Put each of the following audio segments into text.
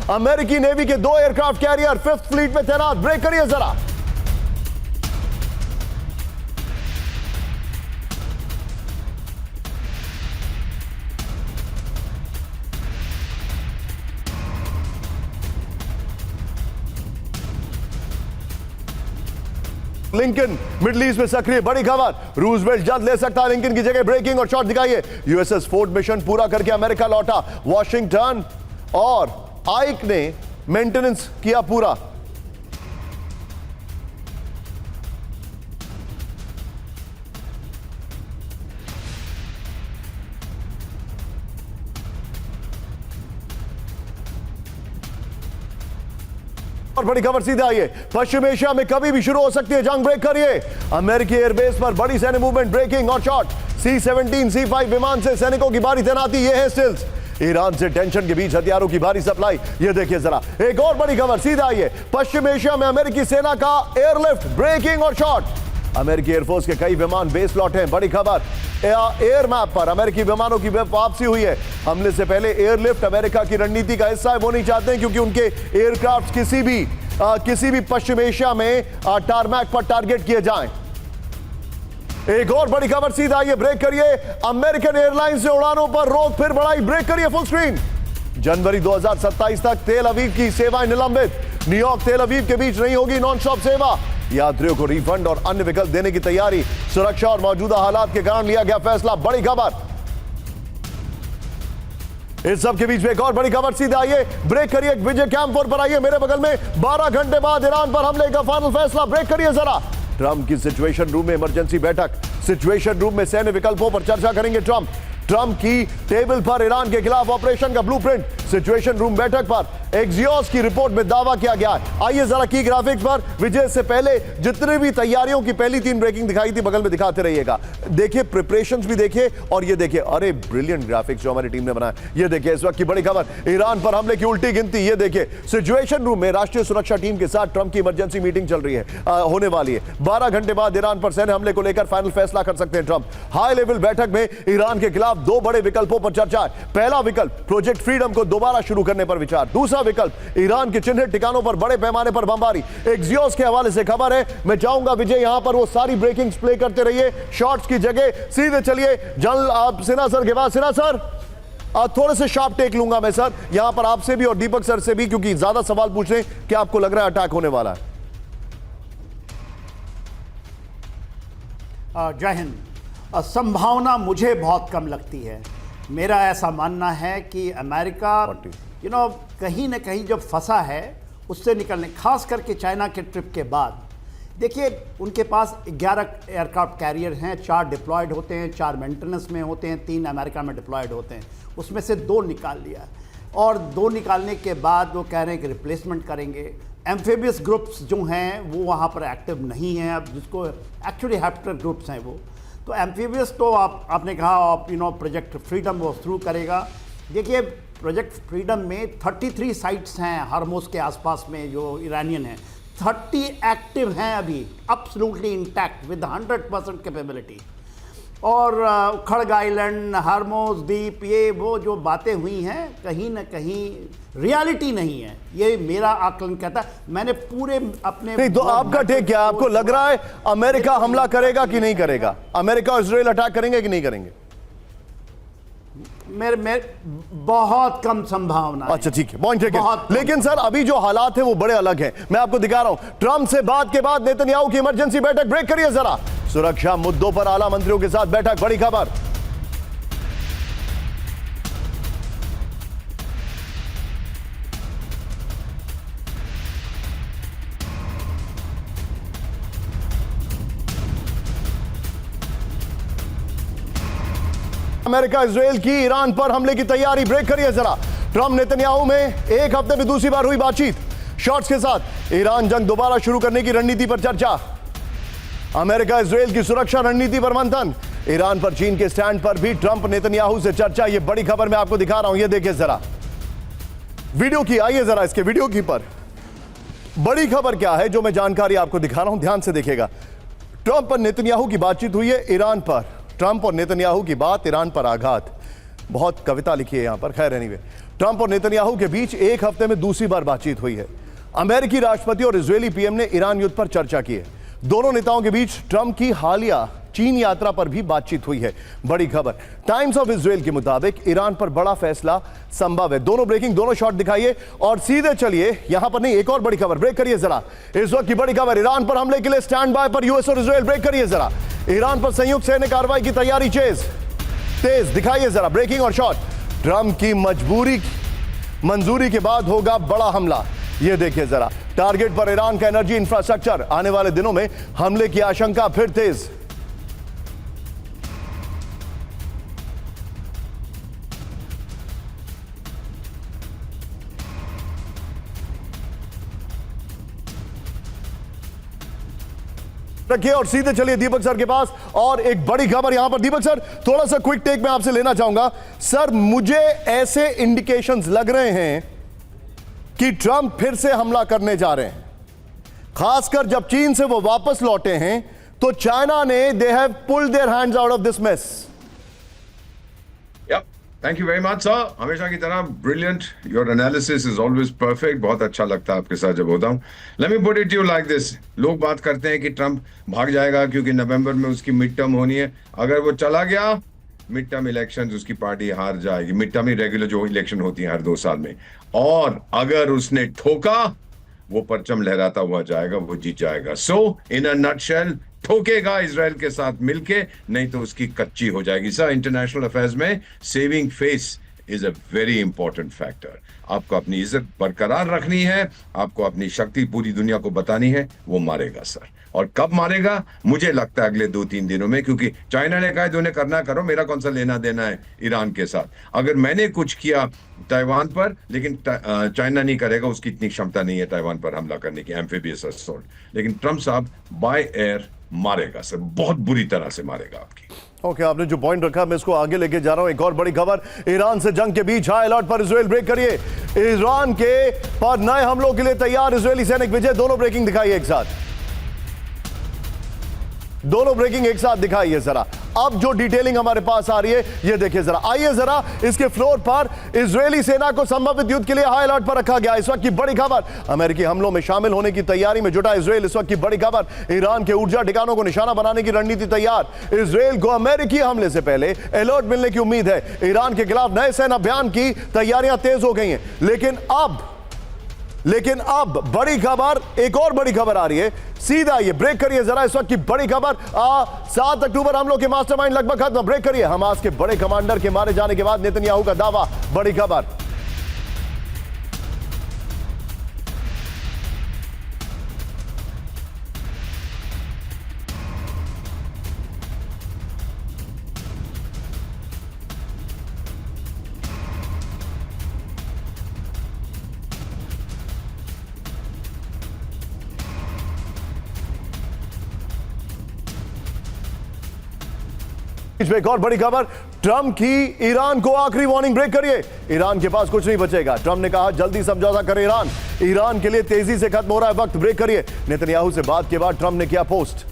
अमेरिकी नेवी के 2 aircraft carrier 5th fleet में तैनात। ब्रेक करिए जरा। लिंकन मिडिल ईस्ट में सक्रिय, बड़ी खबर, रूजवेल्ट जल्द ले सकता है लिंकन की जगह। ब्रेकिंग और शॉट दिखाइए। यूएसएस फोर्ट मिशन पूरा करके अमेरिका लौटा वॉशिंगटन और आइक ने मेंटेनेंस किया पूरा। और बड़ी खबर सीधे आई है, पश्चिम एशिया में कभी भी शुरू हो सकती है जंग। ब्रेक करिए। अमेरिकी एयरबेस पर बड़ी सैन्य मूवमेंट, ब्रेकिंग और शॉट। C-17 C-5 विमान से सैनिकों की भारी तैनाती। ये है स्टिल्स। ईरान से टेंशन के बीच हथियारों की भारी सप्लाई। ये देखिए जरा। एक और बड़ी खबर सीधे आई है, पश्चिम एशिया में अमेरिकी सेना का एयरलिफ्ट, ब्रेकिंग और शॉट। अमेरिकी एयरफोर्स के कई विमान बेस लौटे हैं। बड़ी खबर, एयर मैप पर अमेरिकी विमानों की वापसी हुई है। हमले से पहले एयरलिफ्ट अमेरिका की रणनीति का हिस्सा है। वो नहीं चाहते हैं क्योंकि उनके एयरक्राफ्ट किसी भी पश्चिम एशिया में टारमैक पर टारगेट किए जाएं। एक और बड़ी खबर सीधा आई है, ब्रेक करिए। अमेरिकन एयरलाइंस से उड़ानों पर रोक फिर बढ़ाई। ब्रेक करिए फुल स्क्रीन। जनवरी 2027 तक तेल अवीव की सेवाएं निलंबित। न्यूयॉर्क तेल अवीव के बीच नहीं होगी नॉन स्टॉप सेवा। यात्रियों को रिफंड और अन्य विकल्प देने की तैयारी। सुरक्षा और मौजूदा हालात के कारण लिया गया फैसला। बड़ी खबर। इस सब के बीच में एक और बड़ी खबर सीधे आई है, ब्रेक करिए। विजय कैंप पर आइए मेरे बगल में। 12 घंटे बाद ईरान पर हमले का फाइनल फैसला। ब्रेक करिए जरा। ट्रंप की सिचुएशन रूम में इमरजेंसी बैठक। सिचुएशन रूम में सैन्य विकल्पों पर चर्चा करेंगे ट्रंप की टेबल पर ईरान के खिलाफ ऑपरेशन का ब्लूप्रिंट। सिचुएशन रूम बैठक पर एक्सियोस की रिपोर्ट में दावा किया गया है। आइए जरा की ग्राफिक्स पर। विजय से पहले जितनी भी तैयारियों की पहली 3 ब्रेकिंग दिखाई थी बगल में दिखाते रहिएगा। देखिए प्रिपरेशंस भी देखिए और ये देखिए, अरे ब्रिलियंट ग्राफिक्स जो हमारी टीम ने बनाया। ये देखिए इस वक्त की बड़ी खबर, ईरान पर हमले की उल्टी गिनती। ये देखिए सिचुएशन रूम में राष्ट्रीय सुरक्षा टीम के साथ ट्रंप की इमरजेंसी मीटिंग चल रही है, होने वाली है। 12 घंटे बाद ईरान पर सैन्य हमले को लेकर फाइनल फैसला कर सकते हैं ट्रंप। हाई लेवल बैठक में ईरान के खिलाफ 2 बड़े विकल्पों पर चर्चा है। पहला विकल्प प्रोजेक्ट फ्रीडम को दोबारा शुरू करने पर विचार। दूसरा विकल्प ईरान के चिन्हित ठिकानों पर बड़े पैमाने पर बमबारी। एक्सियोस के हवाले से खबर है। मैं चाहूंगा विजय यहां पर वो सारी ब्रेकिंग्स प्ले करते रहिए शॉट्स की जगह। सीधे चलिए जनरल आप सिन्हा सर के पास। सिन्हा सर थोड़े से शार्प टेक लूंगा मैं सर यहां पर आपसे भी और दीपक सर से भी, क्योंकि ज्यादा सवाल पूछ रहे हैं। क्या आपको लग रहा है अटैक होने वाला है? जय हिंद। संभावना मुझे बहुत कम लगती है। मेरा ऐसा मानना है कि अमेरिका कहीं ना कहीं जो फंसा है उससे निकलने, खास करके चाइना के ट्रिप के बाद। देखिए उनके पास 11 एयरक्राफ्ट कैरियर हैं, 4 डिप्लॉयड होते हैं, 4 मेंटेनेंस में होते हैं, 3 अमेरिका में डिप्लॉयड होते हैं। उसमें से 2 निकाल लिया और 2 निकालने के बाद वो कह रहे हैं कि रिप्लेसमेंट करेंगे। एम्फीबियस ग्रुप्स जो हैं वो वहाँ पर एक्टिव नहीं हैं अब, जिसको एक्चुअली हैप्टर ग्रुप्स हैं वो। तो एम्फीबियस तो आपने कहा प्रोजेक्ट फ्रीडम वो थ्रू करेगा। देखिए प्रोजेक्ट फ्रीडम में 33 साइट्स हैं हरमुज के आसपास में जो ईरानियन हैं। 30 एक्टिव हैं अभी, एब्सोल्युटली इंटैक्ट विद 100% कैपेबिलिटी। और खड़ग आइलैंड, हरमुज द्वीप, ये वो जो बातें हुई हैं कहीं ना कहीं रियलिटी नहीं है, ये मेरा आकलन कहता है। मैंने पूरे अपने तो आपका टेक क्या? आपको लग रहा है अमेरिका हमला करेगा कि नहीं करेगा? अमेरिका और इजराइल अटैक करेंगे कि नहीं करेंगे? मेरे बहुत कम संभावना। अच्छा ठीक है, पॉइंट ठीक है। लेकिन सर अभी जो हालात है वो बड़े अलग हैं। मैं आपको दिखा रहा हूं ट्रंप से बात के बाद नेतन्याहू की इमरजेंसी बैठक। ब्रेक करिए जरा। सुरक्षा मुद्दों पर आला मंत्रियों के साथ बैठक। बड़ी खबर। अमेरिका इजराइल की ईरान पर हमले की तैयारी। ब्रेक करिए जरा। ट्रंप नेतन्याहू में एक हफ्ते में दूसरी बार हुई बातचीत शॉट्स के साथ। ईरान जंग दोबारा शुरू करने की रणनीति पर चर्चा। अमेरिका इजराइल की सुरक्षा रणनीति पर मंथन। ईरान पर चीन के स्टैंड पर भी ट्रंप नेतन्याहू से चर्चा। यह बड़ी खबर मैं आपको दिखा रहा हूं, यह देखिए जरा वीडियो की। आइए जरा इसके वीडियो की पर। बड़ी खबर क्या है जो मैं जानकारी आपको दिखा रहा हूं, ध्यान से देखिएगा। ट्रंप और नेतन्याहू की बातचीत हुई है ईरान पर। ट्रंप और नेतन्याहू की बात, ईरान पर आघात। बहुत कविता लिखी है यहां पर, खैर एनीवे। ट्रंप और नेतन्याहू के बीच एक हफ्ते में दूसरी बार बातचीत हुई है। अमेरिकी राष्ट्रपति और इजरायली पीएम ने ईरान युद्ध पर चर्चा की है। दोनों नेताओं के बीच ट्रंप की हालिया चीन यात्रा पर भी बातचीत हुई है। बड़ी खबर टाइम्स ऑफ इजराइल के मुताबिक ईरान पर बड़ा फैसला संभव है। दोनों ब्रेकिंग, दोनों शॉट दिखाइए और सीधे चलिए। यहां पर नहीं, एक और बड़ी खबर, ब्रेक करिए जरा। इस वक्त की बड़ी खबर, ईरान पर हमले के लिए स्टैंड बाय पर यूएस और इजराइल। ब्रेक करिए जरा। ईरान पर संयुक्त सैन्य कार्रवाई की तैयारी तेज दिखाइए जरा। ब्रेकिंग और शॉट। ट्रंप की मंजूरी के बाद होगा बड़ा हमला। यह देखिए जरा, टारगेट पर ईरान का एनर्जी इंफ्रास्ट्रक्चर। आने वाले दिनों में हमले की आशंका फिर तेज। रखिए और सीधे चलिए दीपक सर के पास। और एक बड़ी खबर यहां पर, दीपक सर थोड़ा सा क्विक टेक में आपसे लेना चाहूंगा। सर, मुझे ऐसे इंडिकेशंस लग रहे हैं कि ट्रंप फिर से हमला करने जा रहे हैं, खासकर जब चीन से वो वापस लौटे हैं तो चाइना ने they have pulled their hands out of this mess. Thank you very much sir, हमेशा की तरह brilliant, your analysis is always perfect. बहुत अच्छा लगता है आपके साथ जब होता हूं। Let me put it you like this, लोग बात करते हैं कि ट्रंप भाग जाएगा क्योंकि नवंबर में उसकी मिड टर्म होनी है। अगर वो चला गया, मिड टर्म इलेक्शन उसकी पार्टी हार जाएगी। मिड टर्म ही रेगुलर जो इलेक्शन होती है हर 2 साल में। और अगर उसने ठोका, वो परचम लहराता हुआ जाएगा, वो जीत जाएगा। सो इन अ नटशेल, ठोकेगा इजराइल के साथ मिलके, नहीं तो उसकी कच्ची हो जाएगी। सर, इंटरनेशनल अफेयर्स में saving face is a very important factor. आपको अपनी इज्जत बरकरार रखनी है, आपको अपनी शक्ति पूरी दुनिया को बतानी है। वो मारेगा सर, और कब मारेगा मुझे लगता है अगले 2-3 दिनों में, क्योंकि चाइना ने कहा उन्हें करना करो, मेरा कौन सा लेना देना है ईरान के साथ। अगर मैंने कुछ किया ताइवान पर, लेकिन चाइना नहीं करेगा, उसकी इतनी क्षमता नहीं है ताइवान पर हमला करने की, एम्फीबियस असॉल्ट। लेकिन ट्रंप साहब बाय एयर मारेगा सर, बहुत बुरी तरह से मारेगा आपकी। ओके, आपने जो पॉइंट रखा मैं इसको आगे लेके जा रहा हूं। एक और बड़ी खबर, ईरान से जंग के बीच हाई अलर्ट पर इजराइल। ब्रेक करिए। ईरान के पर नए हमलों के लिए तैयार इजरायली सैनिक विजय। दोनों ब्रेकिंग दिखाइए एक साथ, दोनों ब्रेकिंग एक साथ दिखाइए जरा। अब जो डिटेलिंग हमारे पास आ रही है ये देखिए जरा। आइए जरा, इसके फ्लोर पर इजरायली सेना को संभावित युद्ध के लिए हाई अलर्ट पर रखा गया। इस वक्त की बड़ी खबर, अमेरिकी हमलों में शामिल होने की तैयारी में जुटा इजराइल। इस वक्त की बड़ी खबर, ईरान के ऊर्जा ठिकानों को निशाना बनाने की रणनीति तैयार। इजराइल को अमेरिकी हमले से पहले अलर्ट मिलने की उम्मीद है। ईरान के खिलाफ नए सैन्य अभियान की तैयारियां तेज हो गई हैं। लेकिन अब बड़ी खबर, एक और बड़ी खबर आ रही है। सीधा ये ब्रेक करिए जरा। इस वक्त की बड़ी खबर, 7 अक्टूबर हमलों के मास्टरमाइंड लगभग खत्म। ब्रेक करिए। हमास के बड़े कमांडर के मारे जाने के बाद नेतन्याहू का दावा। बड़ी खबर, एक और बड़ी खबर, ट्रंप की ईरान को आखिरी वार्निंग। ब्रेक करिए। ईरान के पास कुछ नहीं बचेगा। ट्रंप ने कहा जल्दी समझौता करे ईरान। ईरान के लिए तेजी से खत्म हो रहा है वक्त। ब्रेक करिए। नेतन्याहू से बात के बाद ट्रंप ने किया पोस्ट।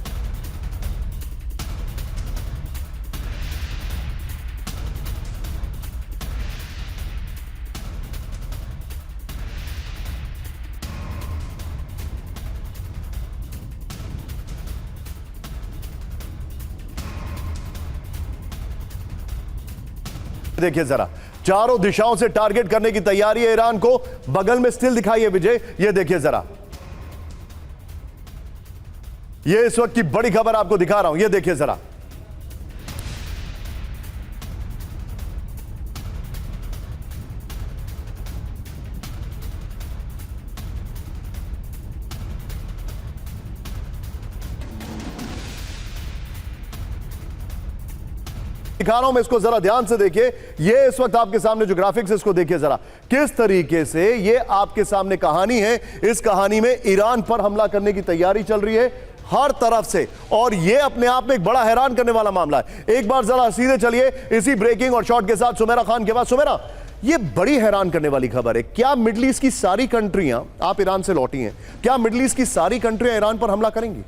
देखिए जरा, चारों दिशाओं से टारगेट करने की तैयारी है ईरान को। बगल में स्टिल दिखाइए विजय, ये देखिए जरा। ये इस वक्त की बड़ी खबर आपको दिखा रहा हूं, ये देखिए जरा। दिखा रहा हूं मैं इसको, जरा ध्यान से देखिए। ये इस वक्त आपके सामने जो ग्राफिक्स, इसको देखिए जरा, किस तरीके से ये आपके सामने कहानी है। इस कहानी में ईरान पर हमला करने की तैयारी चल रही है हर तरफ से, और ये अपने आप में एक बड़ा हैरान करने वाला मामला है। एक बार जरा सीधे चलिए इसी ब्रेकिंग और शॉट के साथ सुमेरा खान के बाद। सुमेरा, ये बड़ी हैरान करने वाली खबर है। क्या मिडिल ईस्ट की सारी कंट्रियां, आप ईरान से लौटी हैं, क्या मिडिल ईस्ट की सारी कंट्रियां ईरान पर हमला करेंगी?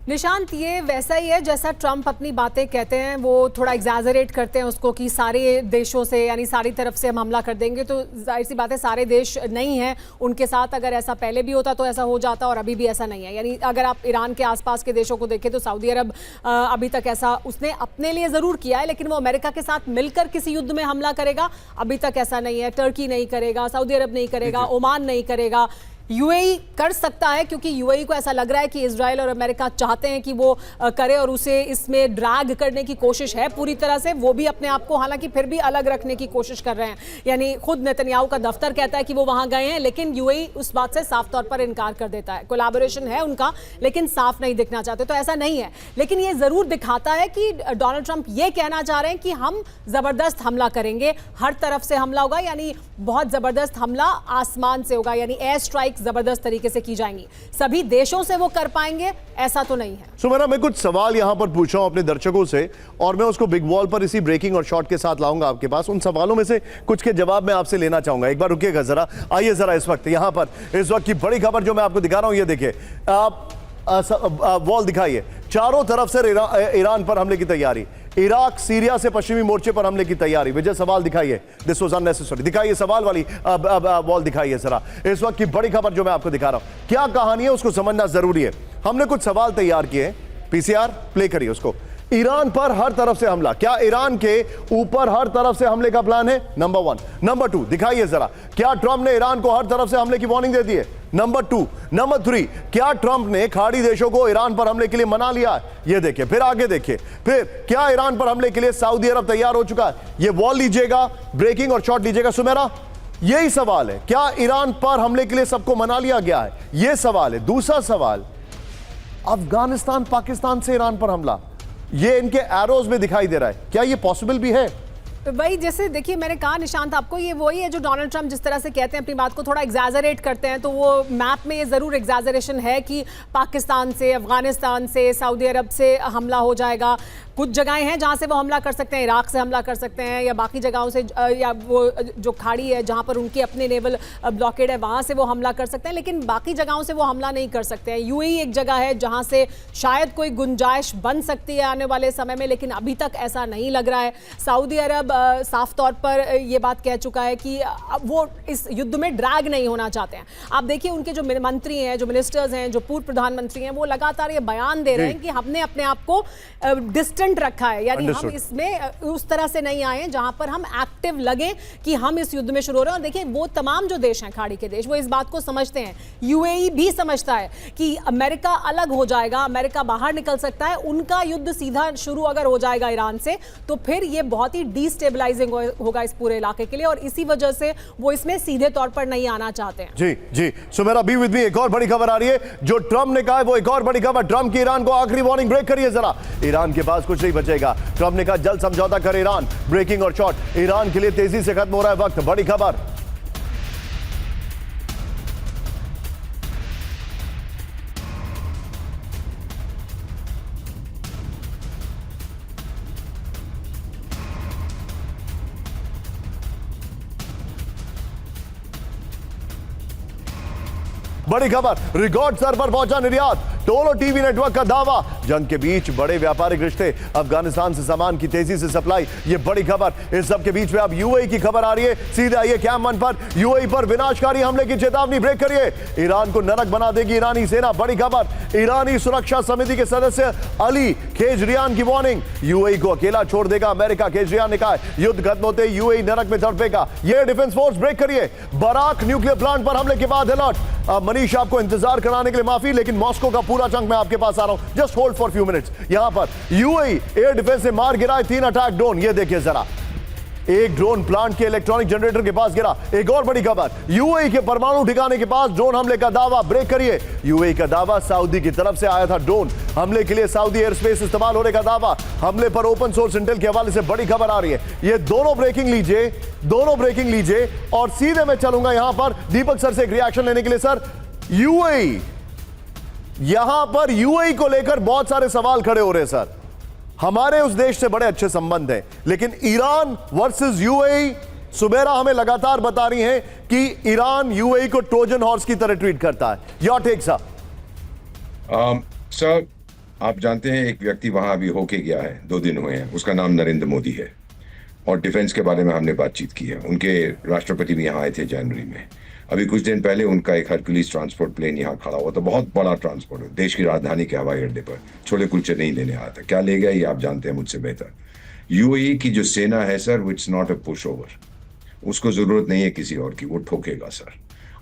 निशांत, ये वैसा ही है जैसा ट्रंप अपनी बातें कहते हैं, वो थोड़ा एग्जैजरेट करते हैं उसको कि सारे देशों से यानी सारी तरफ से हम हमला कर देंगे। तो जाहिर सी बात है सारे देश नहीं हैं उनके साथ। अगर ऐसा पहले भी होता तो ऐसा हो जाता, और अभी भी ऐसा नहीं है। यानी अगर आप ईरान के आसपास के देशों को देखें तो सऊदी अरब अभी तक ऐसा उसने अपने लिए ज़रूर किया है, लेकिन वो अमेरिका के साथ मिलकर किसी युद्ध में हमला करेगा अभी तक ऐसा नहीं है। टर्की नहीं करेगा, सऊदी अरब नहीं करेगा, ओमान नहीं करेगा। यूएई कर सकता है क्योंकि यूएई को ऐसा लग रहा है कि इजराइल और अमेरिका चाहते हैं कि वो करे और उसे इसमें ड्रैग करने की कोशिश है पूरी तरह से। वो भी अपने आप को हालांकि फिर भी अलग रखने की कोशिश कर रहे हैं। यानी खुद नेतन्याहू का दफ्तर कहता है कि वो वहां गए हैं, लेकिन यूएई उस बात से साफ तौर पर इनकार कर देता है। कोलैबोरेशन है उनका, लेकिन साफ नहीं दिखना चाहते। तो ऐसा नहीं है, लेकिन ये जरूर दिखाता है कि डोनाल्ड ट्रंप ये कहना चाह रहे हैं कि हम जबरदस्त हमला करेंगे, हर तरफ से हमला होगा, यानी बहुत जबरदस्त हमला आसमान से होगा, यानी एयर स्ट्राइक जबरदस्त तरीके से की जाएंगी। सभी देशों से वो कर पाएंगे ऐसा तो नहीं है। सुमेरा, मैं कुछ सवाल यहां पर पूछ रहा हूं अपने दर्शकों से, और मैं उसको बिग वॉल पर इसी ब्रेकिंग और शॉट के साथ लाऊंगा आपके पास। उन सवालों में से कुछ के जवाब मैं आपसे लेना चाहूंगा। एक बार रुकिएगा जरा, आइए जरा इस वक्त यहां पर इस वक्त की बड़ी खबर जो मैं आपको दिखा रहा हूं, ये देखिए आप वॉल दिखाइए। चारों तरफ से ईरान पर हमले की तैयारी, इराक सीरिया से पश्चिमी मोर्चे पर हमले की तैयारी। विजय सवाल दिखाइए, दिस वाज अननेसेसरी। दिखाइए सवाल वाली वॉल दिखाइए जरा। इस वक्त की बड़ी खबर जो मैं आपको दिखा रहा हूं, क्या कहानी है उसको समझना जरूरी है। हमने कुछ सवाल तैयार किए। पीसीआर प्ले करिए उसको। ईरान पर हर तरफ से हमला, क्या ईरान के ऊपर हर तरफ से हमले का प्लान है? नंबर 1। नंबर 2 दिखाइए जरा, क्या ट्रंप ने ईरान को हर तरफ से हमले की वार्निंग दे दी है? नंबर 2। नंबर 3, क्या ट्रंप ने खाड़ी देशों को ईरान पर हमले के लिए मना लिया है? ये देखिए, फिर आगे देखिए, फिर क्या ईरान पर हमले के लिए सऊदी अरब तैयार हो चुका है? ये वॉल लीजिएगा, ब्रेकिंग और शॉट लीजिएगा। सुमेरा, यही सवाल है, क्या ईरान पर हमले के लिए सबको मना लिया गया है? यह सवाल है। दूसरा सवाल, अफगानिस्तान पाकिस्तान से ईरान पर हमला, ये इनके एरोज में दिखाई दे रहा है, क्या ये पॉसिबल भी है? भाई जैसे देखिए, मैंने कहा निशांत आपको, ये वही है जो डोनाल्ड ट्रंप जिस तरह से कहते हैं, अपनी बात को थोड़ा एग्जैजरेट करते हैं। तो वो मैप में ये ज़रूर एग्जैजरेशन है कि पाकिस्तान से, अफगानिस्तान से, सऊदी अरब से हमला हो जाएगा। कुछ जगहें हैं जहां से वो हमला कर सकते हैं, इराक से हमला कर सकते हैं, या बाकी जगहों से, या वो जो खाड़ी है जहां पर उनकी अपने नेवल ब्लॉकेड है वहां से वो हमला कर सकते हैं, लेकिन बाकी जगहों से वो हमला नहीं कर सकते हैं। यूएई एक जगह है जहां से शायद कोई गुंजाइश बन सकती है आने वाले समय में, लेकिन अभी तक ऐसा नहीं लग रहा है। सऊदी अरब साफ तौर पर ये बात कह चुका है कि वो इस युद्ध में ड्रैग नहीं होना चाहते हैं। आप देखिए, उनके जो मंत्री हैं, जो मिनिस्टर्स हैं, जो पूर्व प्रधानमंत्री हैं, वो लगातार ये बयान दे रहे हैं कि हमने अपने आप को डिस्टेंट रखा है, यानी हम इसमें उस तरह से नहीं आए जहां पर हम एक्टिव लगे कि हम इस युद्ध में शुरू हो रहे हैं। और देखिए, वो तमाम जो देश हैं खाड़ी के देश, वो इस बात को समझते हैं। यूएई भी समझता है कि अमेरिका अलग हो जाएगा, अमेरिका बाहर निकल सकता है, उनका युद्ध सीधा शुरू अगर हो जाएगा ईरान से, तो फिर ये बहुत ही डिस्टेबलाइजिंग होगा इस पूरे इलाके के लिए, और इसी वजह से वो इसमें सीधे तौर पर नहीं आना चाहते हैं। जी जी, सुमेरा बी विद मी। एक और बड़ी खबर आ रही है, जो ट्रंप ने कहा है वो एक और बड़ी खबर। ट्रंप की ईरान को आखिरी वार्निंग, ब्रेक करिए जरा। ईरान के पास कुछ नहीं बचेगा, ट्रंप ने कहा जल्द समझौता करे ईरान। ब्रेकिंग और शॉट, ईरान के लिए तेजी से खत्म हो रहा है वक्त। बड़ी खबर, बड़ी खबर, रिकॉर्ड स्तर पर पहुंचा निर्यात। टोलो टीवी नेटवर्क का दावा, जंग के बीच बड़े व्यापारिक रिश्ते, अफगानिस्तान से सामान की तेजी से सप्लाई। ये बड़ी खबर। इस सब के बीच में अब यूएई की खबर आ रही है। सीधे आइए कैम 1 पर। यूएई पर विनाशकारी हमले की चेतावनी, ब्रेक करिए। ईरान को नरक बना देगी ईरानी सेना, बड़ी खबर। ईरानी सुरक्षा समिति के सदस्य अली खेजरियान की वार्निंग, यूएई को अकेला छोड़ देगा अमेरिका। खेजरियान ने कहा युद्ध खत्म होते यूएई नरक में तड़पेगा। ये डिफेंस फोर्स, ब्रेक करिए। बराक न्यूक्लियर प्लांट पर हमले के बाद अलर्ट। मनीष, आपको इंतजार कराने के लिए माफी, लेकिन मॉस्को का पूरा चंक मैं आपके पास आ रहा हूं। Just hold for few minutes. यहां पर यूएई एयर डिफेंस ने मार गिराए 3 अटैक ड्रोन। ये देखिए जरा, एक ड्रोन प्लांट के इलेक्ट्रॉनिक जनरेटर के पास गिरा। एक और बड़ी खबर, यूएई के परमाणु ठिकाने के पास ड्रोन हमले का दावा, ब्रेक करिए। यूएई का दावा, सऊदी की तरफ से आया था ड्रोन हमले के लिए सऊदी एयर स्पेस इस्तेमाल होने का दावा। हमले पर ओपन सोर्स इंटेल के हवाले से बड़ी खबर आ रही है। ये दोनों ब्रेकिंग लीजिए, दोनों ब्रेकिंग लीजिए, और सीधे मैं चलूंगा यहां पर दीपक सर से एक रिएक्शन लेने के लिए। सर, यूएई, यहां पर यूएई को लेकर बहुत सारे सवाल खड़े हो रहे हैं। सर, हमारे उस देश से बड़े अच्छे संबंध हैं, लेकिन ईरान वर्सेस यूएई, सुमेरा हमें लगातार बता रही हैं कि ईरान यूएई को ट्रोजन हॉर्स की तरह ट्रीट करता है। Your take sir. सर, आप जानते हैं एक व्यक्ति वहां अभी होके गया है, 2 दिन हुए हैं, उसका नाम नरेंद्र मोदी है। और डिफेंस के बारे में हमने बातचीत की है। उनके राष्ट्रपति भी यहाँ आए थे जनवरी में। अभी कुछ दिन पहले उनका एक हरकुलिस ट्रांसपोर्ट प्लेन यहाँ खड़ा हुआ था, बहुत बड़ा ट्रांसपोर्ट है, देश की राजधानी के हवाई अड्डे पर छोले कुलचे नहीं लेने आया था। क्या ले गया ये आप जानते हैं मुझसे बेहतर। यूएई की जो सेना है sir, it's not a push over. उसको जरूरत नहीं है किसी और की, वो ठोकेगा सर,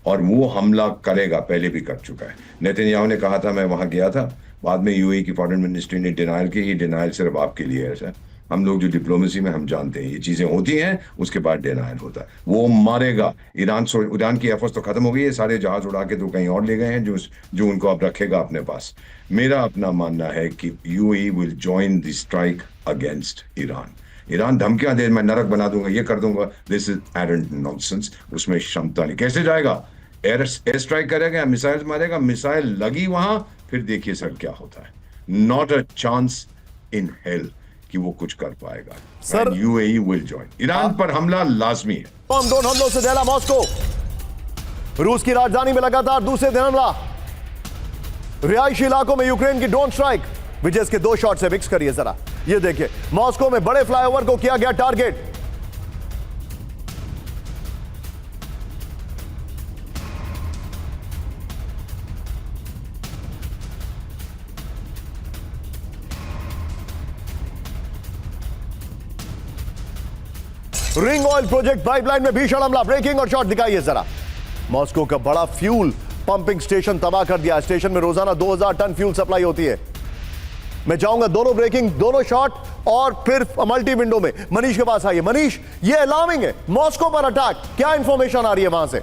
और वो हमला करेगा, पहले भी कर चुका है। नेतन्याहू ने कहा था मैं वहां गया था, बाद में यूएई की फॉरेन मिनिस्ट्री ने डिनायल की। ये डिनायल सिर्फ आपके लिए है सर। हम लोग जो डिप्लोमेसी में हम जानते हैं ये चीजें होती हैं, उसके बाद डिनायल होता है। वो मारेगा। ईरान की एफर्ट्स तो खत्म हो गई है, सारे जहाज उड़ा के तो कहीं और ले गए हैं, जो उनको अब रखेगा अपने पास। मेरा अपना मानना है कि UAE will join the strike against Iran. Iran धमकियां दे, मैं नरक बना दूंगा, ये कर दूंगा, दिस इज एरेंट नॉनसेंस। उसमें क्षमता नहीं। कैसे जाएगा? एयर स्ट्राइक करेगा, मिसाइल मारेगा, मिसाइल लगी वहां, फिर देखिए सर क्या होता है। Not a chance in hell कि वो कुछ कर पाएगा sir. UAE will join. Iran पर हमला लाजमी है। ड्रोन हमलों से दहला मॉस्को। रूस की राजधानी में लगातार दूसरे दिन हमला। रिहायशी इलाकों में यूक्रेन की ड्रोन स्ट्राइक। विजय के 2 शॉट से मिक्स करिए जरा, ये देखिए। मॉस्को में बड़े फ्लाईओवर को किया गया target. Ring oil project pipeline में भीषण हमला। ब्रेकिंग और शॉट दिखाइए जरा। मॉस्को का बड़ा फ्यूल पंपिंग स्टेशन तबाह कर दिया। स्टेशन में रोजाना 2000 टन फ्यूल सप्लाई होती है। मैं चाहूंगा दोनों ब्रेकिंग, दोनों शॉट और फिर मल्टी विंडो में मनीष के पास आइए। मनीष, ये अलार्मिंग है, मॉस्को पर अटैक, क्या इंफॉर्मेशन आ रही है वहां से?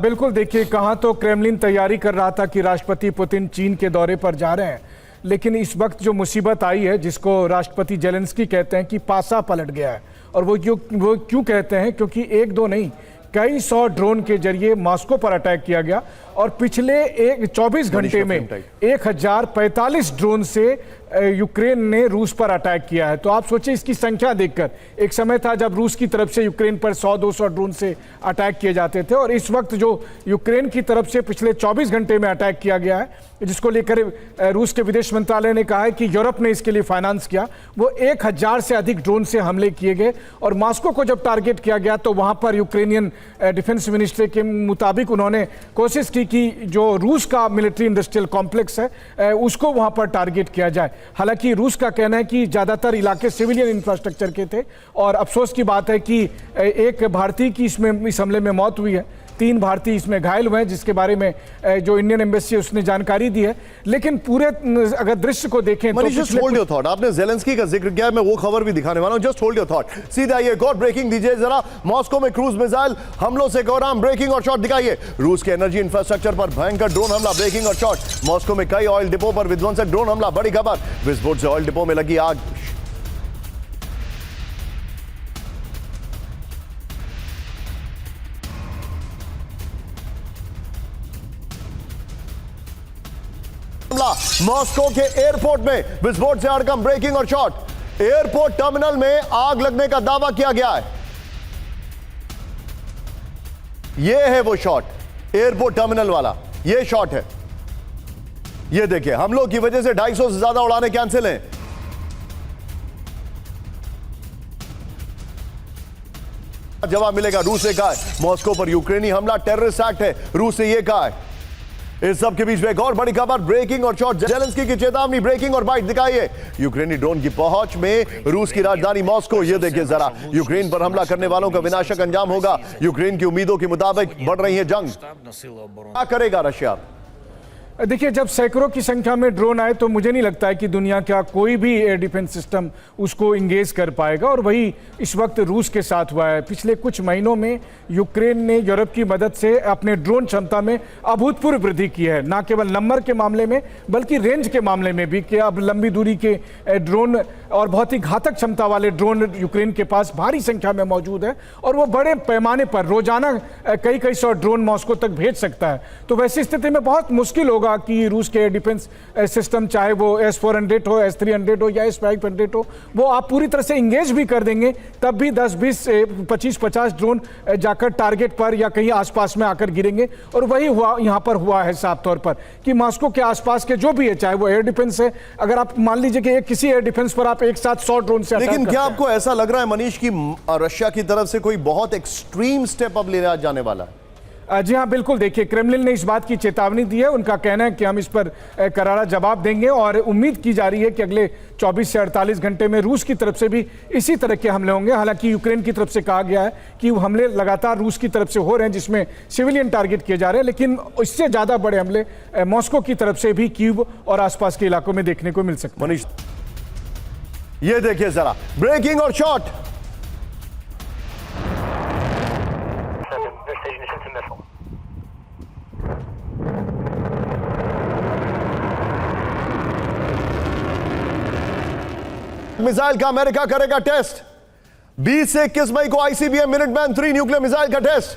बिल्कुल, देखिए, कहाँ तो क्रेमलिन तैयारी कर रहा था कि राष्ट्रपति पुतिन चीन के दौरे पर जा रहे हैं, लेकिन इस वक्त जो मुसीबत आई है, जिसको राष्ट्रपति जेलेंस्की कहते हैं कि पासा पलट गया है। और वो क्यों कहते हैं? क्योंकि 1-2 नहीं, कई 100 ड्रोन के जरिए मॉस्को पर अटैक किया गया और पिछले 24 घंटे में 1045 ड्रोन से यूक्रेन ने रूस पर अटैक किया है। तो आप सोचिए इसकी संख्या देखकर, एक समय था जब रूस की तरफ से यूक्रेन पर 100-200 ड्रोन से अटैक किए जाते थे, और इस वक्त जो यूक्रेन की तरफ से पिछले 24 घंटे में अटैक किया गया है, जिसको लेकर रूस के विदेश मंत्रालय ने कहा है कि यूरोप ने इसके लिए फाइनेंस किया, वो 1000 से अधिक ड्रोन से हमले किए गए। और मॉस्को को जब टारगेट किया गया तो वहां पर यूक्रेनियन डिफेंस मिनिस्ट्री के मुताबिक उन्होंने कोशिश की कि जो रूस का मिलिट्री इंडस्ट्रियल कॉम्प्लेक्स है उसको वहां पर टारगेट किया जाए। हालांकि रूस का कहना है कि ज़्यादातर इलाके सिविलियन इंफ्रास्ट्रक्चर के थे, और अफसोस की बात है कि एक भारतीय की इस हमले में मौत हुई है, 3 भारतीय इसमें घायल हुए हैं, जिसके बारे में जो इंडियन एम्बेसी उसने जानकारी दी है। लेकिन पूरे अगर दृश्य को देखें तो जस्ट होल्ड योर थॉट। आपने जेलेंस्की का जिक्र किया है, मैं वो खबर भी दिखाने वाला हूं। Just hold your thought. सीधा आइए, गॉड ब्रेकिंग दीजिए जरा। मॉस्को में क्रूज मिसाइल हमलों से गौराम, ब्रेकिंग और शॉट दिखाइए। रूस के एनर्जी इंफ्रास्ट्रक्चर पर भयंकर ड्रोन हमला, ब्रेकिंग और शॉट। मॉस्को में कई ऑयल डिपो पर विध्वंसक ड्रोन हमला, बड़ी खबर। विस्फोट से ऑयल डिपो में लगी आग। मॉस्को के एयरपोर्ट में विस्फोट से हड़कंप, ब्रेकिंग और शॉट। एयरपोर्ट टर्मिनल में आग लगने का दावा किया गया है। यह है वो शॉट, एयरपोर्ट टर्मिनल वाला, यह शॉट है। यह देखिए, हमलों की वजह से 250 से ज्यादा उड़ानें कैंसिल हैं। जवाब मिलेगा, रूस ने कहा है मॉस्को पर यूक्रेनी हमला टेररिस्ट एक्ट है, रूस ने यह कहा है। इस सब के बीच में एक और बड़ी खबर, ब्रेकिंग और शॉट। जेलेंस्की की चेतावनी, ब्रेकिंग और बाइट दिखाइए। यूक्रेनी ड्रोन की पहुंच में रूस की राजधानी मॉस्को। ये देखिए जरा, यूक्रेन पर हमला करने वालों का विनाशक अंजाम होगा। यूक्रेन की उम्मीदों के मुताबिक बढ़ रही है जंग। क्या करेगा रशिया? देखिए, जब सैकड़ों की संख्या में ड्रोन आए तो मुझे नहीं लगता है कि दुनिया का कोई भी एयर डिफेंस सिस्टम उसको इंगेज कर पाएगा, और वही इस वक्त रूस के साथ हुआ है। पिछले कुछ महीनों में यूक्रेन ने यूरोप की मदद से अपने ड्रोन क्षमता में अभूतपूर्व वृद्धि की है, ना केवल नंबर के मामले में बल्कि रेंज के मामले में भी, कि अब लंबी दूरी के ड्रोन और बहुत ही घातक क्षमता वाले ड्रोन यूक्रेन के पास भारी संख्या में मौजूद है, और वो बड़े पैमाने पर रोजाना कई 100 ड्रोन मॉस्को तक भेज सकता है। तो वैसी स्थिति में बहुत मुश्किल होगा होगा कि रूस के डिफेंस सिस्टम, चाहे वो S-400 हो, S-300 हो या S-500 हो, वो आप पूरी तरह से इंगेज भी कर देंगे, तब भी 10, 20, 25, 50 ड्रोन जाकर टारगेट पर या कहीं आसपास में आकर गिरेंगे। और वही हुआ यहाँ पर हुआ है साफ तौर पर कि मॉस्को के आसपास के जो भी है, चाहे वो एयर डिफेंस है, अगर आप मान लीजिए कि किसी एयर डिफेंस पर आप एक साथ 100 ड्रोन से लेकिन क्या आपको ऐसा लग रहा है मनीष कि रशिया की तरफ से कोई बहुत एक्सट्रीम स्टेप अब लिया जाने वाला है? जी हाँ, बिल्कुल। देखिए, क्रेमलिन ने इस बात की चेतावनी दी है। उनका कहना है कि हम इस पर करारा जवाब देंगे और उम्मीद की जा रही है कि अगले 24 से 48 घंटे में रूस की तरफ से भी इसी तरह के हमले होंगे। हालांकि यूक्रेन की तरफ से कहा गया है कि हमले लगातार रूस की तरफ से हो रहे हैं, जिसमें सिविलियन टारगेट किए जा रहे हैं, लेकिन इससे ज़्यादा बड़े हमले मॉस्को की तरफ से भी कीव और आसपास के इलाकों में देखने को मिल सकते हैं। मनीष, ये देखिए जरा ब्रेकिंग और शॉट। मिसाइल का अमेरिका करेगा टेस्ट। 20 से 21 मई को आईसीबीएम मिनटमैन 3 न्यूक्लियर मिसाइल का टेस्ट।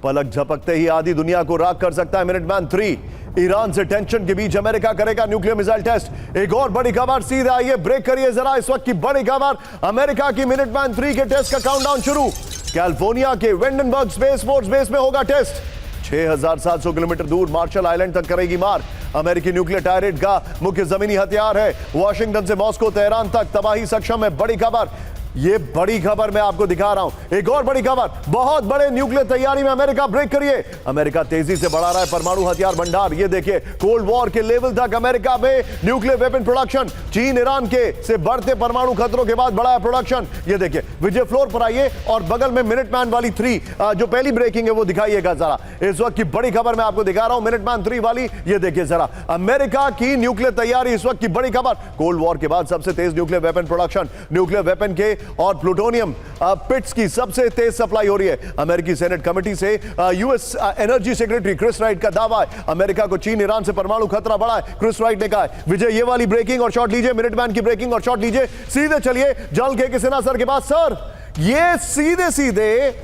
पलक झपकते ही आधी दुनिया को राख कर सकता है मिनटमैन 3। ईरान से टेंशन के बीच अमेरिका करेगा न्यूक्लियर मिसाइल टेस्ट। एक और बड़ी खबर सीधे आइए, ब्रेक करिए जरा इस वक्त की बड़ी खबर। अमेरिका की मिनटमैन 3 के टेस्ट का काउंटडाउन शुरू। कैलिफोर्निया के वेंडनबर्ग स्पेस फोर्स बेस में होगा टेस्ट। 6,700 किलोमीटर दूर मार्शल आइलैंड तक करेगी मार। अमेरिकी न्यूक्लियर टायरेट का मुख्य जमीनी हथियार है। वॉशिंगटन से मॉस्को, तेहरान तक तबाही सक्षम है। बड़ी खबर, ये बड़ी खबर मैं आपको दिखा रहा हूं। एक और बड़ी खबर, बहुत बड़े न्यूक्लियर तैयारी में अमेरिका। ब्रेक करिए, अमेरिका तेजी से बढ़ा रहा है परमाणु हथियार भंडार। ये देखिए, कोल्ड वॉर के लेवल तक अमेरिका में न्यूक्लियर वेपन प्रोडक्शन। चीन ईरान के से बढ़ते परमाणु खतरों के बाद बढ़ा है प्रोडक्शन। ये देखिए, विजय फ्लोर पर आइए और बगल में मिनटमैन वाली 3 जो पहली ब्रेकिंग है वो दिखाइएगा जरा। इस वक्त की बड़ी खबर मैं आपको दिखा रहा हूं, मिनटमैन 3 वाली। ये देखिए जरा, अमेरिका की न्यूक्लियर तैयारी, इस वक्त की बड़ी खबर। कोल्ड वॉर के बाद सबसे तेज nuclear weapon production. Nuclear weapon के और प्लूटोनियम पिट्स की सबसे तेज सप्लाई हो रही है। अमेरिकी सेनेट कमेटी से US energy secretary Chris Wright का दावा है, अमेरिका को चीन ईरान से परमाणु खतरा बढ़ा है। क्रिस राइट ने कहा है। विजय, ये वाली ब्रेकिंग और शॉट लीजिए, मिनटमैन की ब्रेकिंग और शॉट लीजिए। सीधे चलिए जल के किसेना सर के पास। सर, ये सीधे सीधे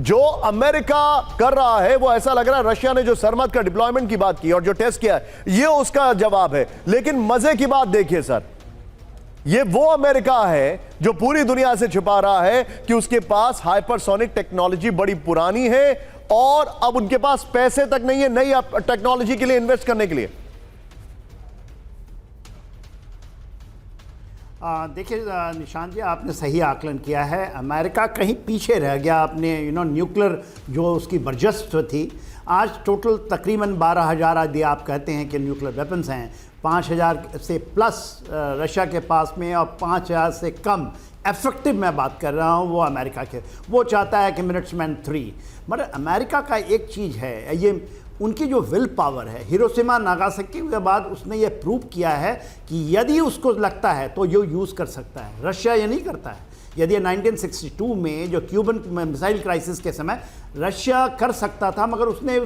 जो अमेरिका कर रहा है वो ऐसा लग रहा है रशिया ने जो सरमत का डिप्लॉयमेंट की बात की और जो टेस्ट किया है ये उसका जवाब है। लेकिन मजे की बात देखिए सर, ये वो अमेरिका है जो पूरी दुनिया से छिपा रहा है कि उसके पास हाइपरसोनिक टेक्नोलॉजी बड़ी पुरानी है और अब उनके पास पैसे तक नहीं है नई टेक्नोलॉजी के लिए इन्वेस्ट करने के लिए। देखिए निशांत जी, आपने सही आकलन किया है। अमेरिका कहीं पीछे रह गया अपने न्यूक्लियर जो उसकी वर्चस्व थी। आज टोटल तकरीबन 12,000 यदि आप कहते हैं कि न्यूक्लियर वेपन्स हैं, 5,000 से प्लस रशिया के पास में और 5,000 से कम इफेक्टिव मैं बात कर रहा हूँ वो अमेरिका के। वो चाहता है कि मिनटमैन 3। मगर अमेरिका का एक चीज़ है, ये उनकी जो विल पावर है। हिरोशिमा नागासाकी के बाद उसने ये प्रूव किया है कि यदि उसको लगता है तो ये यूज़ कर सकता है। रशिया ये नहीं करता है। यदि 1962 में जो क्यूबन मिसाइल क्राइसिस के समय रशिया कर सकता था, मगर उसने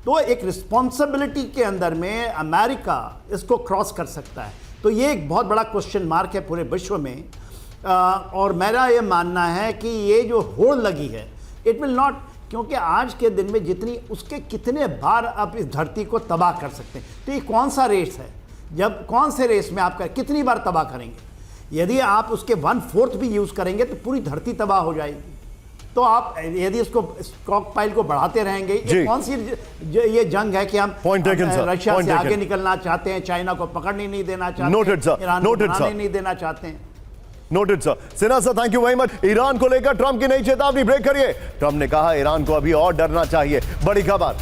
तो एक रिस्पॉन्सिबिलिटी के अंदर में अमेरिका इसको क्रॉस कर सकता है। तो ये एक बहुत बड़ा क्वेश्चन मार्क है पूरे विश्व में। और मेरा ये मानना है कि ये जो होड़ लगी है, इट विल नॉट, क्योंकि आज के दिन में जितनी उसके कितने बार आप इस धरती को तबाह कर सकते हैं। तो ये कौन सा रेस है, जब कौन से रेस में आप कितनी बार तबाह करेंगे। यदि आप उसके 1/4 भी यूज़ करेंगे तो पूरी धरती तबाह हो जाएगी। तो आप यदि इसको स्टॉक पाइल को बढ़ाते रहेंगे, ये कौन सी ये जंग है कि हम रशिया से आगे निकलना चाहते हैं, चाइना को पकड़ने नहीं देना चाहते हैं, ईरान को बढ़ाने नहीं देना चाहते हैं। Noted sir. Sinha sir, thank you very much. Iran को लेकर ट्रंप की नई चेतावनी। ब्रेक करिए। ट्रंप ने कहा ईरान को अभी और डरना चाहिए। बड़ी खबर,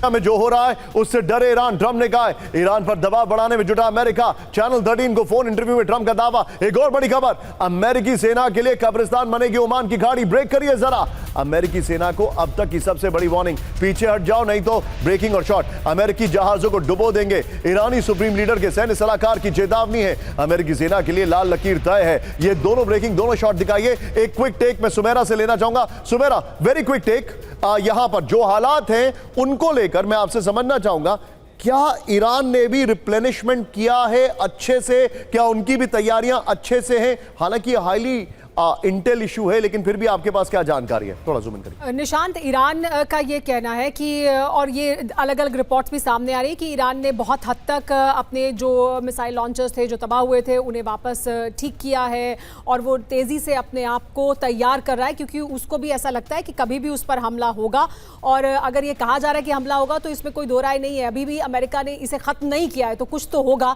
में जो हो रहा है उससे डरे ईरान। ट्रंप ने कहा है ईरान पर दबाव बढ़ाने में जुटा अमेरिका। चैनल 13 को फोन इंटरव्यू में ट्रंप का दावा। एक और बड़ी खबर, अमेरिकी सेना के लिए कब्रिस्तान बनेगी ओमान की खाड़ी। ब्रेक करिए जरा। अमेरिकी सेना को अब तक की सबसे बड़ी वार्निंग, पीछे हट जाओ नहीं तो ब्रेकिंग और शॉट। अमेरिकी जहाजों को डुबो देंगे। ईरानी सुप्रीम लीडर के सैन्य सलाहकार की चेतावनी है। अमेरिकी सेना के लिए लाल लकीर तय है। ये दोनों ब्रेकिंग, दोनों शॉट दिखाइए। एक क्विक टेक मैं सुमेरा से लेना चाहूंगा। Sumera, very quick take. यहां पर जो हालात हैं उनको लेकर मैं आपसे समझना चाहूंगा क्या ईरान ने भी रिप्लेनिशमेंट किया है अच्छे से? क्या उनकी भी तैयारियां अच्छे से हैं? हालांकि हाईली इंटेल इशू है, लेकिन फिर भी आपके पास क्या जानकारी है? थोड़ा जूम इन करिए। निशांत, ईरान का ये कहना है कि, और ये अलग अलग रिपोर्ट्स भी सामने आ रही है कि ईरान ने बहुत हद तक अपने जो मिसाइल लॉन्चर्स थे जो तबाह हुए थे उन्हें वापस ठीक किया है, और वो तेज़ी से अपने आप को तैयार कर रहा है, क्योंकि उसको भी ऐसा लगता है कि कभी भी उस पर हमला होगा। और अगर ये कहा जा रहा है कि हमला होगा तो इसमें कोई दो राय नहीं है। अभी भी अमेरिका ने इसे ख़त्म नहीं किया है, तो कुछ तो होगा,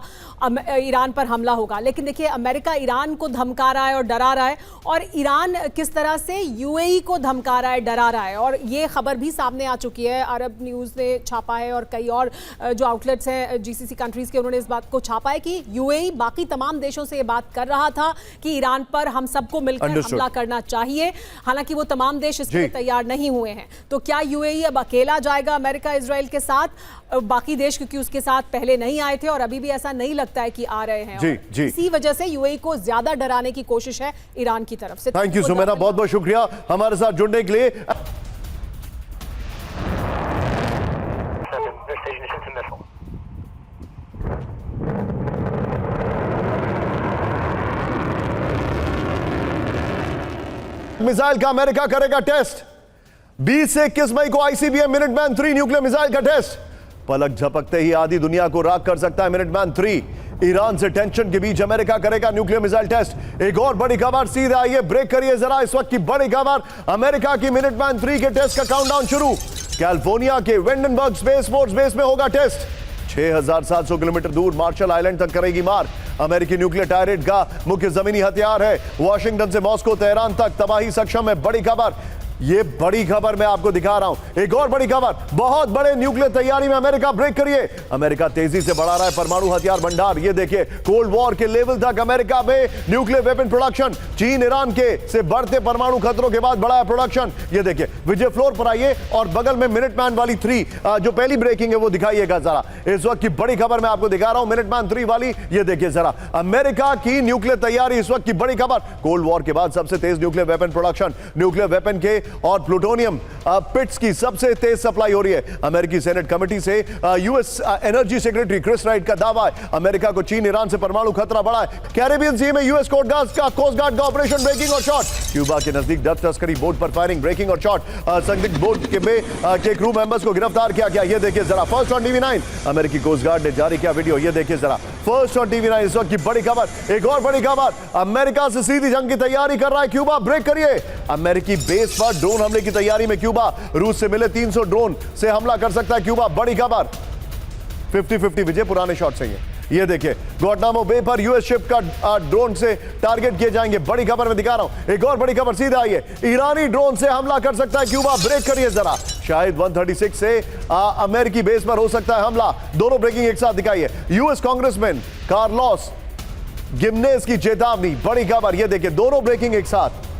ईरान पर हमला होगा। लेकिन देखिए, अमेरिका ईरान को धमका रहा है और डरा रहा है, और ईरान किस तरह से यूएई को धमका रहा है, डरा रहा है। और ये खबर भी सामने आ चुकी है, अरब न्यूज़ ने छापा है और कई और जो आउटलेट्स हैं जीसीसी कंट्रीज़ के, उन्होंने इस बात को छापा है कि यूएई बाकी तमाम देशों से ये बात कर रहा था कि ईरान पर हम सबको मिलकर हमला करना चाहिए। हालांकि वो तमाम देश इसके लिए तैयार नहीं हुए हैं। तो क्या यूएई अब अकेला जाएगा अमेरिका इजराइल के साथ? बाकी देश क्योंकि उसके साथ पहले नहीं आए थे और अभी भी ऐसा नहीं लगता है कि आ रहे हैं, इसी वजह से यूएई को ज्यादा डराने की कोशिश है ईरान की तरफ से। थैंक यू सुमेरा, बहुत बहुत शुक्रिया हमारे साथ जुड़ने के लिए। मिसाइल का अमेरिका करेगा टेस्ट। 20 से 21 मई को आईसीबीएम मिनटमैन 3 न्यूक्लियर मिसाइल का टेस्ट। पलक झपकते ही आधी दुनिया को राख कर सकता है मिनटमैन 3। ईरान से टेंशन के बीच अमेरिका करेगा न्यूक्लियर मिसाइल टेस्ट। एक और बड़ी खबर सीधे आइए, ब्रेक करिए जरा इस वक्त की बड़ी खबर। अमेरिका की मिनटमैन 3 के टेस्ट का काउंटडाउन शुरू। कैलिफोर्निया के वेंडनबर्ग स्पेस फोर्स बेस में होगा टेस्ट। 6,700 किलोमीटर दूर मार्शल आइलैंड तक करेगी मार। अमेरिकी न्यूक्लियर टायरेट का मुख्य जमीनी हथियार है। वॉशिंगटन से मॉस्को तेहरान तक तबाही सक्षम है। बड़ी खबर, ये बड़ी खबर मैं आपको दिखा रहा हूं। एक और बड़ी खबर, बहुत बड़े न्यूक्लियर तैयारी में अमेरिका। ब्रेक करिए, अमेरिका तेजी से बढ़ा रहा है परमाणु हथियार भंडार। ये देखिए, कोल्ड वॉर के लेवल तक अमेरिका में न्यूक्लियर वेपन प्रोडक्शन। चीन ईरान के से बढ़ते परमाणु खतरों के बाद बढ़ा है प्रोडक्शन। ये देखिए, विजय फ्लोर पर आइए और बगल में मिनटमैन वाली 3 जो पहली ब्रेकिंग है वो दिखाइएगा जरा। इस वक्त की बड़ी खबर मैं आपको दिखा रहा हूं, मिनटमैन 3 वाली। ये देखिए जरा, अमेरिका की न्यूक्लियर तैयारी इस वक्त की बड़ी खबर। कोल्ड वॉर के बाद सबसे तेज nuclear weapon production, nuclear weapon के और प्लूटोनियम पिट्स की सबसे तेज सप्लाई हो रही है। अमेरिकी सेनेट कमेटी से US energy secretary Chris Wright का दावा है, अमेरिका को चीन ईरान से परमाणु खतरा बढ़ा है। कैरेबियन सी में यूएस कोस्ट गार्ड का ऑपरेशन ब्रेकिंग और शॉट। क्यूबा के नजदीक डच तस्करी बोट पर फायरिंग, ब्रेकिंग और शॉट। संदिग्ध बोट के क्रू मेंबर्स को गिरफ्तार किया गया। ये देखिए जरा, फर्स्ट ऑन टीवी9 अमेरिकी कोस्ट गार्ड ने जारी किया वीडियो। ये देखिए जरा, फर्स्ट ऑन टीवी9 इस वक्त की बड़ी खबर। एक और बड़ी खबर, अमेरिका से सीधी जंग की तैयारी कर रहा है क्यूबा। ब्रेक करिए, अमेरिकी बेस पर ड्रोन हमले की तैयारी में क्यूबा। रूस से मिले 300 ड्रोन से हमला कर सकता है क्यूबा। बड़ी खबर, 50-50 विजय पुराने शॉट से ही। ये देखिए, गुआंटानामो बे पर यूएस शिप का ड्रोन से टारगेट किए जाएंगे। बड़ी खबर मैं दिखा रहा हूं। एक और बड़ी खबर सीधा आइए, ईरानी ड्रोन से हमला कर सकता है क्यूबा। ब्रेक करिए जरा, शायद 136 से अमेरिकी बेस पर हो सकता है हमला। दोनों ब्रेकिंग एक साथ दिखाइए। यूएस कांग्रेसमैन कार्लोस गिमेनेज की चेतावनी। बड़ी खबर, ये देखिए, दोनों ब्रेकिंग एक साथ।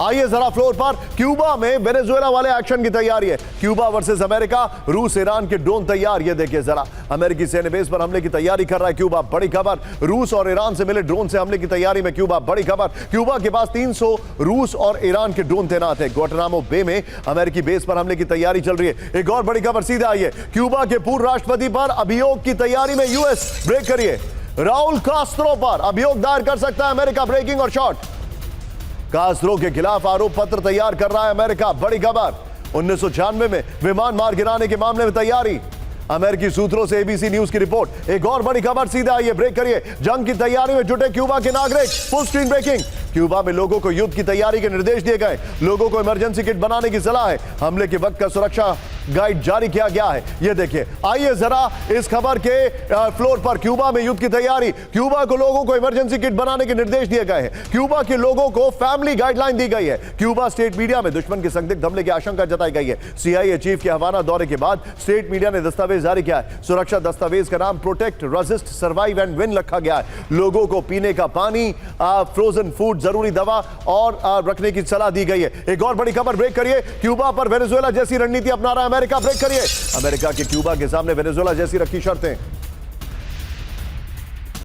आइए जरा फ्लोर पर, क्यूबा में वेनेजुएला वाले एक्शन की तैयारी है। क्यूबा वर्सेस अमेरिका, रूस ईरान के ड्रोन तैयार। ये देखिए जरा, अमेरिकी सेना बेस पर हमले की तैयारी कर रहा है क्यूबा। बड़ी खबर, रूस और ईरान से मिले ड्रोन से हमले की तैयारी में क्यूबा। बड़ी खबर, क्यूबा के पास 300 रूस और ईरान के ड्रोन तैनात है। गुआंटानामो बे में अमेरिकी बेस पर हमले की तैयारी चल रही है। एक और बड़ी खबर सीधा आइए, क्यूबा के पूर्व राष्ट्रपति पर अभियोग की तैयारी में यूएस। ब्रेक करिए, राउल कास्त्रो पर अभियोग दायर कर सकता है अमेरिका। ब्रेकिंग और शॉट, कास्त्रो के खिलाफ आरोप पत्र तैयार कर रहा है अमेरिका। बड़ी खबर, 1996 में विमान मार गिराने के मामले में तैयारी। अमेरिकी सूत्रों से एबीसी न्यूज की रिपोर्ट। एक और बड़ी खबर सीधा आइए, ब्रेक करिए, जंग की तैयारी में जुटे क्यूबा के नागरिक। फुल स्क्रीन ब्रेकिंग, क्यूबा में लोगों को युद्ध की तैयारी के निर्देश दिए गए। लोगों को इमरजेंसी किट बनाने की सलाह है। हमले के वक्त का सुरक्षा गाइड जारी किया गया है। ये देखिए, आइए जरा इस खबर के फ्लोर पर, क्यूबा में युद्ध की तैयारी। क्यूबा को लोगों को इमरजेंसी किट बनाने के निर्देश दिए गए हैं। क्यूबा के लोगों को फैमिली गाइडलाइन दी गई है। क्यूबा स्टेट मीडिया में दुश्मन के संदिग्ध हमले की आशंका जताई गई है। सीआईए चीफ के हवाना दौरे के बाद स्टेट मीडिया ने दस्तावेज जारी किया है। सुरक्षा दस्तावेज का नाम protect, resist, survive and win रखा गया है। लोगों को पीने का पानी, फ्रोजन फूड, जरूरी दवा और रखने की सलाह दी गई है। एक और बड़ी खबर, ब्रेक करिए, क्यूबा पर वेनेजुएला जैसी रणनीति अपना रहा है अमेरिका। ब्रेक करिए, अमेरिका के क्यूबा के सामने वेनेजुएला जैसी रखी शर्तें।